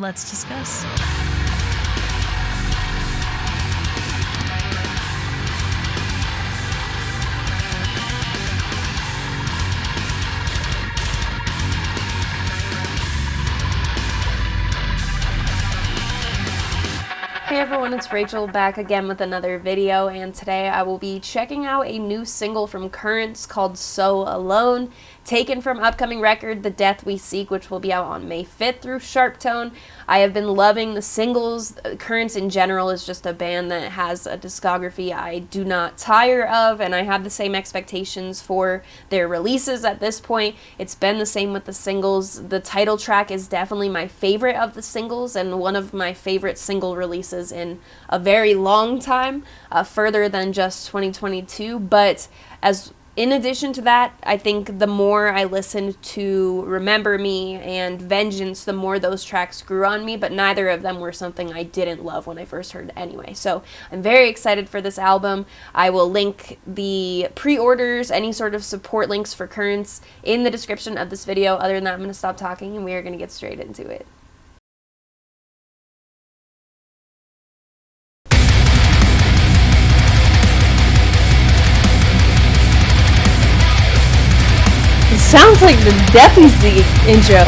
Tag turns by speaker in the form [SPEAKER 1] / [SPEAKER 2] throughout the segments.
[SPEAKER 1] Let's discuss.
[SPEAKER 2] Hey everyone, it's Rachel back again with another video, and today I will be checking out a new single from Currents called So Alone, taken from upcoming record The Death We Seek, which will be out on May 5th through Sharptone. I have been loving the singles. Currents in general is just a band that has a discography I do not tire of, and I have the same expectations for their releases at this point. It's been the same with the singles. The title track is definitely my favorite of the singles and one of my favorite single releases in a very long time, further than just 2022, but in addition to that, I think the more I listened to Remember Me and Vengeance, the more those tracks grew on me, but neither of them were something I didn't love when I first heard it anyway. So I'm very excited for this album. I will link the pre-orders, any sort of support links for Currents in the description of this video. Other than that, I'm going to stop talking and we are going to get straight into it. It sounds like the Death We Seek intro.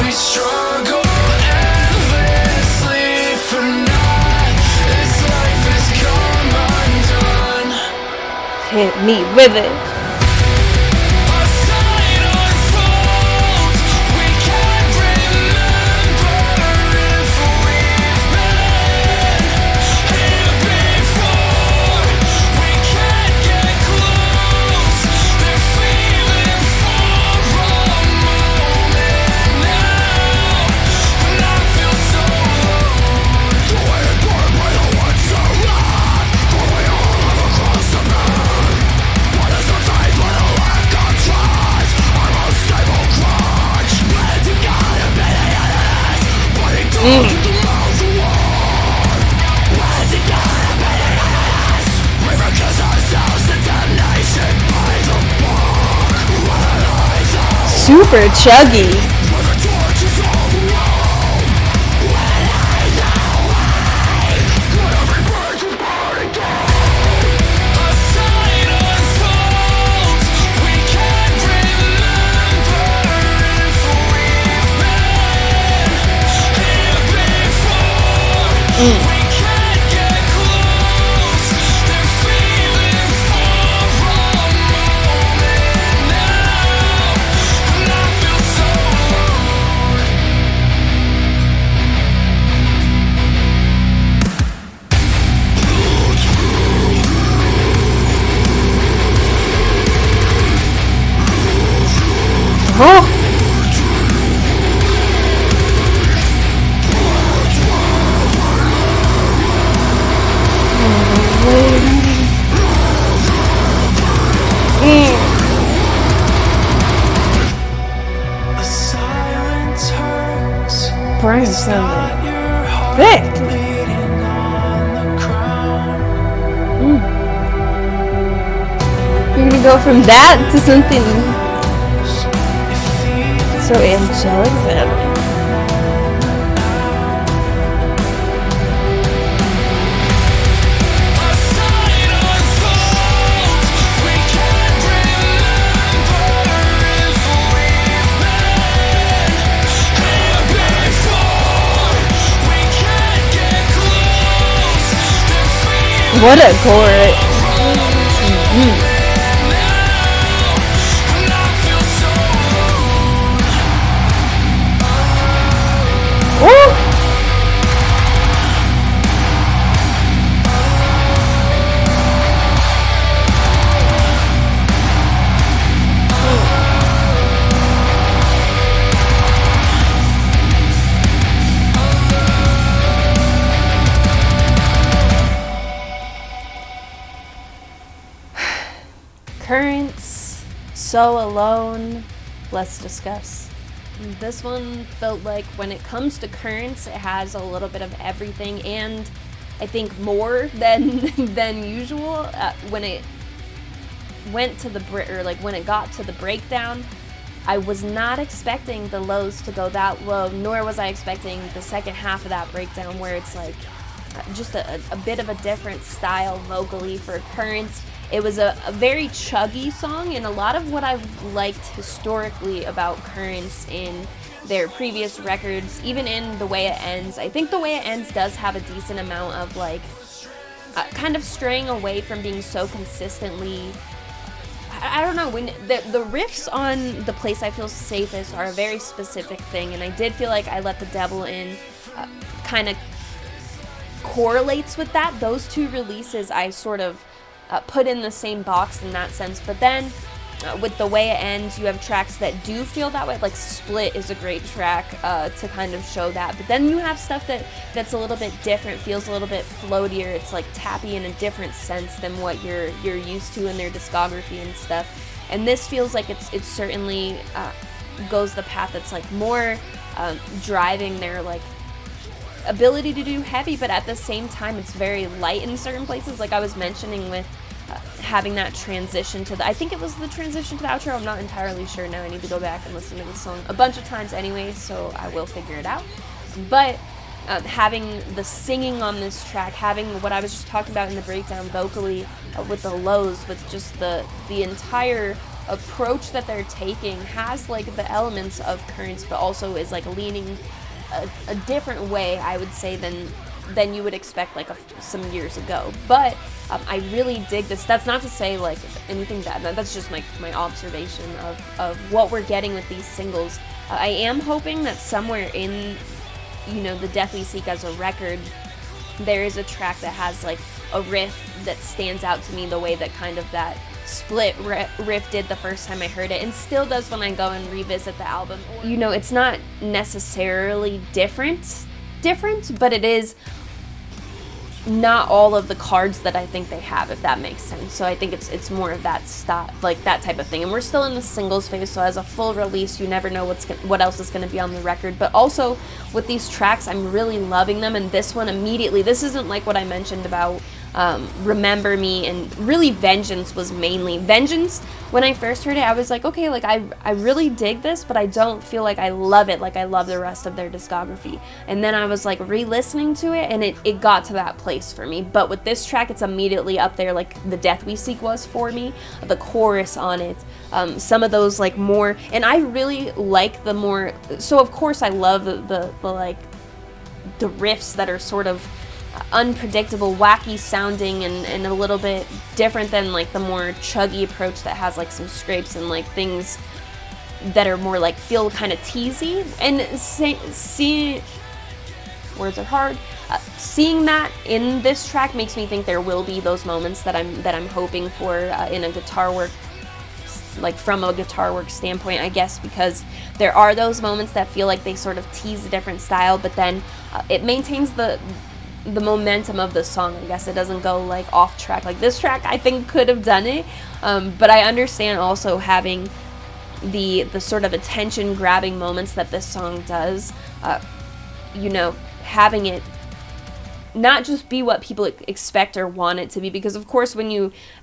[SPEAKER 2] We struggle endlessly for naught. This life has come undone. Hit me with it. Super chuggy. Oh. Brain sounded thick. You're gonna go from that to something so angelic sounding. What a chorus. Currents, So Alone, let's discuss. This one felt like when it comes to Currents, it has a little bit of everything, and I think more than than usual. When it went to the when it got to the breakdown, I was not expecting the lows to go that low, nor was I expecting the second half of that breakdown where it's like just a bit of a different style vocally for Currents. It was a very chuggy song, and a lot of what I've liked historically about Currents in their previous records, even in The Way It Ends. I think The Way It Ends does have a decent amount of like kind of straying away from being so consistently, I don't know, when the riffs on The Place I Feel Safest are a very specific thing, and I did feel like I Let the Devil In kind of correlates with that. Those two releases I sort of put in the same box in that sense, but then with The Way It Ends, you have tracks that do feel that way. Like Split is a great track to kind of show that, but then you have stuff that's a little bit different, feels a little bit floatier. It's like tappy in a different sense than what you're used to in their discography and stuff. And this feels like it's certainly goes the path that's like more driving their like ability to do heavy, but at the same time it's very light in certain places, like I was mentioning with having that transition to I think it was the transition to the outro. I'm not entirely sure now. I need to go back and listen to the song a bunch of times anyway, so I will figure it out. But having the singing on this track, having what I was just talking about in the breakdown vocally with the lows, with just the entire approach that they're taking has like the elements of Currents, but also is like leaning a different way, I would say, than you would expect like some years ago. But I really dig this. That's not to say like anything bad. That's just my observation of what we're getting with these singles. I am hoping that somewhere in, you know, The Death We Seek as a record, there is a track that has like a riff that stands out to me the way that kind of that Split riff did the first time I heard it, and still does when I go and revisit the album. You know, it's not necessarily different, but it is not all of the cards that I think they have, if that makes sense. So I think it's more of that style, like that type of thing. And we're still in the singles phase, so as a full release, you never know what else is going to be on the record. But also with these tracks, I'm really loving them, and this one immediately, this isn't like what I mentioned about Remember Me, and really Vengeance was mainly Vengeance. When I first heard it, I was like, okay, like I really dig this, but I don't feel like I love it like I love the rest of their discography. And then I was like re-listening to it, and it got to that place for me. But with this track, it's immediately up there like The Death We Seek was for me. The chorus on it, some of those like more, and I really like the more, so of course I love the like the riffs that are sort of unpredictable, wacky sounding, and a little bit different than like the more chuggy approach that has like some scrapes and like things that are more like feel kind of teasy. And seeing words are hard. Seeing that in this track makes me think there will be those moments that I'm hoping for in a guitar work, like from a guitar work standpoint, I guess, because there are those moments that feel like they sort of tease a different style, but then it maintains the momentum of the song. I guess it doesn't go like off track. Like this track I think could have done it, but I understand also having the sort of attention grabbing moments that this song does, you know, having it not just be what people expect or want it to be, because of course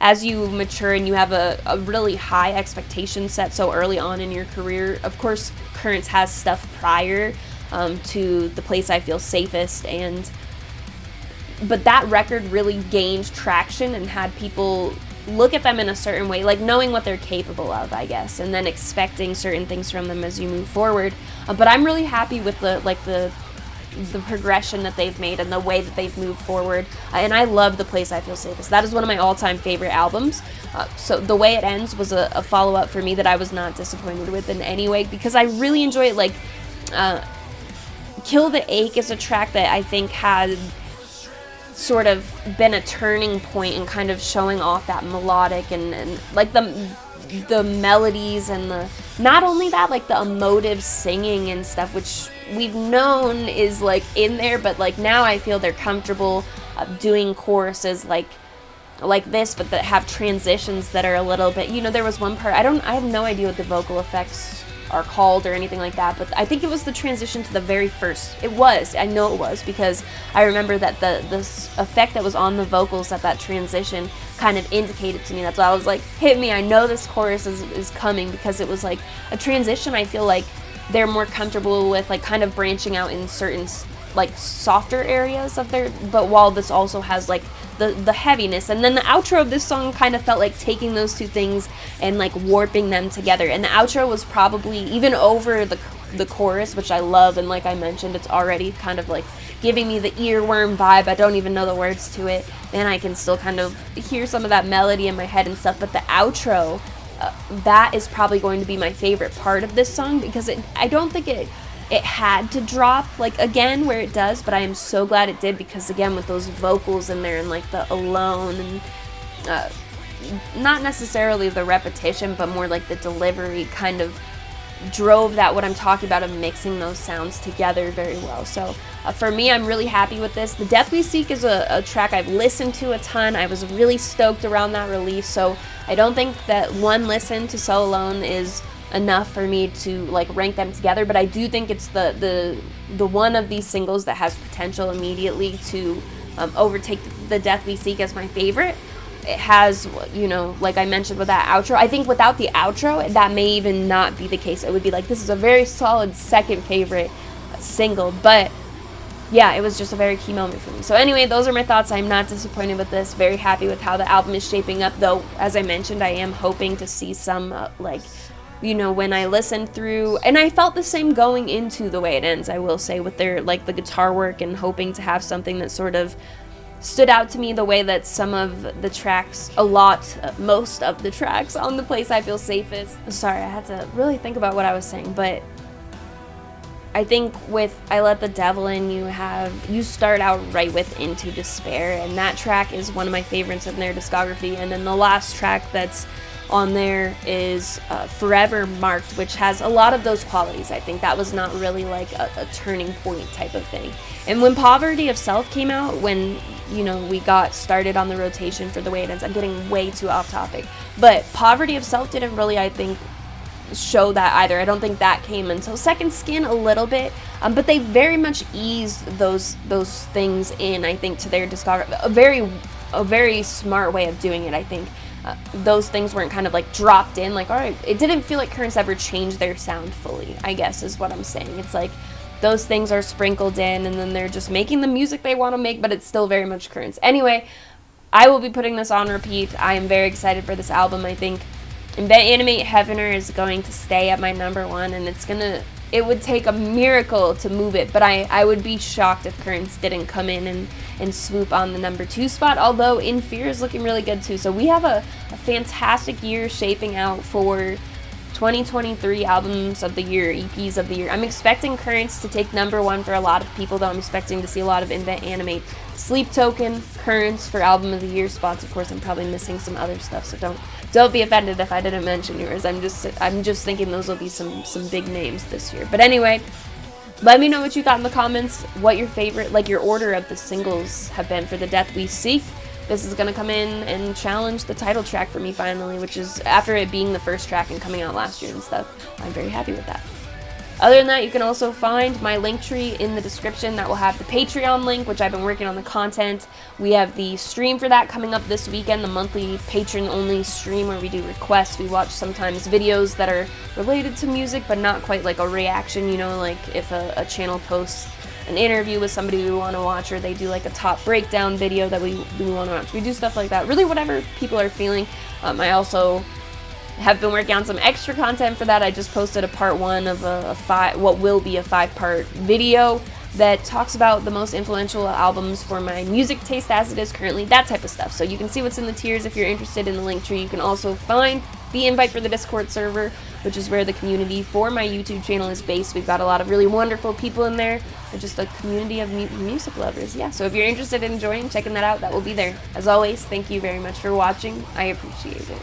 [SPEAKER 2] as you mature and you have a really high expectation set so early on in your career, of course Currents has stuff prior to The Place I Feel Safest, but that record really gained traction and had people look at them in a certain way, like knowing what they're capable of, I guess, and then expecting certain things from them as you move forward. But I'm really happy with the progression that they've made and the way that they've moved forward. And I love The Place I Feel Safest. That is one of my all-time favorite albums. So The Way It Ends was a follow-up for me that I was not disappointed with in any way, because I really enjoy it. Like, Kill the Ache is a track that I think had sort of been a turning point in kind of showing off that melodic and like the melodies and the, not only that, like the emotive singing and stuff, which we've known is like in there, but like now I feel they're comfortable doing choruses like like this, but that have transitions that are a little bit, you know, there was one part, I have no idea what the vocal effects are called or anything like that, but I think it was the transition to the very first, I know it was, because I remember that this effect that was on the vocals at that transition kind of indicated to me. That's why I was like, hit me, I know this chorus is coming, because it was like a transition I feel like they're more comfortable with, like kind of branching out in certain like softer areas of their, but while this also has like the heaviness. And then the outro of this song kind of felt like taking those two things and like warping them together. And the outro was probably even over the chorus, which I love, and like I mentioned, it's already kind of like giving me the earworm vibe. I don't even know the words to it, and I can still kind of hear some of that melody in my head and stuff. But the outro, that is probably going to be my favorite part of this song, because I don't think it had to drop like again where it does, but I am so glad it did, because again, with those vocals in there and like the alone and not necessarily the repetition, but more like the delivery kind of drove that, what I'm talking about, of mixing those sounds together very well. So for me, I'm really happy with this. The Death We Seek is a track I've listened to a ton. I was really stoked around that release, so I don't think that one listen to So Alone is enough for me to like rank them together, but I do think it's the one of these singles that has potential immediately to overtake the Death We Seek as my favorite. It has, you know, like I mentioned with that outro, I think without the outro that may even not be the case. It would be like, this is a very solid second favorite single, but yeah, it was just a very key moment for me. So anyway, those are my thoughts. I'm not disappointed with this. Very happy with how the album is shaping up, though as I mentioned, I am hoping to see some like, you know, when I listened through, and I felt the same going into The Way It Ends, I will say, with their like the guitar work, and hoping to have something that sort of stood out to me the way that some of the tracks, most of the tracks on The Place I Feel Safe is. Sorry, I had to really think about what I was saying, but I think with I Let the Devil In, you start out right with Into Despair, and that track is one of my favorites in their discography. And then the last track that's on there is Forever Marked, which has a lot of those qualities. I think that was not really like a turning point type of thing. And when Poverty of Self came out, when, you know, we got started on the rotation for The Way It Ends, I'm getting way too off topic, but Poverty of Self didn't really, I think, show that either. I don't think that came until Second Skin a little bit, but they very much eased those things in, I think, to their discography. A very smart way of doing it, I think. Those things weren't kind of like dropped in, like, all right, it didn't feel like Currents ever changed their sound fully, I guess is what I'm saying. It's like those things are sprinkled in, and then they're just making the music they want to make, but it's still very much Currents. Anyway, I will be putting this on repeat. I am very excited for this album. I think Animate Heavener is going to stay at my #1, and it would take a miracle to move it, but I would be shocked if Currents didn't come in and swoop on the #2 spot, although In Fear is looking really good too. So we have a fantastic year shaping out for 2023 albums of the year, EPs of the year. I'm expecting Currents to take #1 for a lot of people, though. I'm expecting to see a lot of Invent Animate, Sleep Token, Currents for album of the year spots. Of course, I'm probably missing some other stuff, so don't be offended if I didn't mention yours. I'm just thinking those will be some big names this year. But anyway, let me know what you thought in the comments, what your favorite, like your order of the singles have been for The Death We Seek. This is going to come in and challenge the title track for me finally, which is after it being the first track and coming out last year and stuff. I'm very happy with that. Other than that, you can also find my link tree in the description. That will have the Patreon link, which I've been working on the content. We have the stream for that coming up this weekend, the monthly patron-only stream where we do requests. We watch sometimes videos that are related to music, but not quite like a reaction, you know, like if a channel posts an interview with somebody we want to watch, or they do like a top breakdown video that we want to watch. We do stuff like that, really whatever people are feeling. I also have been working on some extra content for that. I just posted a part 1 of what will be a 5-part video that talks about the most influential albums for my music taste as it is currently, that type of stuff. So you can see what's in the tiers if you're interested in the link tree. You can also find the invite for the Discord server, which is where the community for my YouTube channel is based. We've got a lot of really wonderful people in there. They're just a community of music lovers. Yeah, so if you're interested in checking that out, that will be there. As always, thank you very much for watching. I appreciate it.